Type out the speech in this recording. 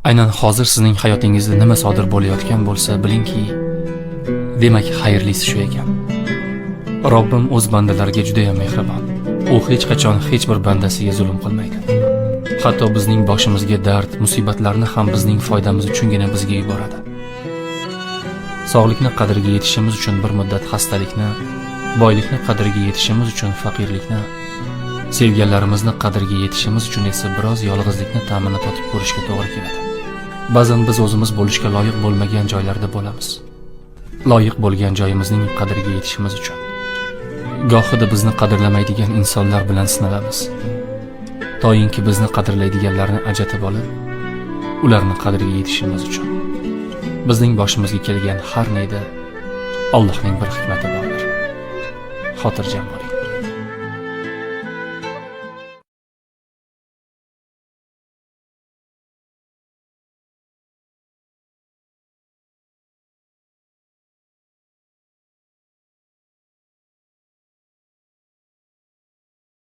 Aynan hozir sizning hayotingizda nima sodir bo'layotgan bo'lsa, bilingki, demak xayrlisi shu ekan. Robbim o'z bandalariga juda ham mehribon. U hech qachon hech bir bandasiga zulm qilmaydi. Hatto bizning boshimizga dard, musibatlarni ham bizning foydamiz uchungina bizga yuboradi. Sog'likni qadriga yetishimiz uchun bir muddat xastalikni, boylikni qadriga yetishimiz uchun faqirlikni, sevganlarimizni qadriga yetishimiz uchun esa biroz yolg'izlikni ta'mini totib ko'rishga to'g'ri keladi. Ba'zan biz o'zimiz bo'lishga loyiq bo'lmagan joylarda bo'lamiz. Loyiq bo'lgan joyimizning qadriga yetishimiz uchun. Gohida bizni qadrlamaydigan insonlar bilan sinalamiz. Toyinki bizni qadrlaydiganlarni ajratib olib, ularni qadriga yetishimiz uchun. Bizning boshimizga kelgan har neda Allohning bir hikmati bordir. Xotirjam bo'ling.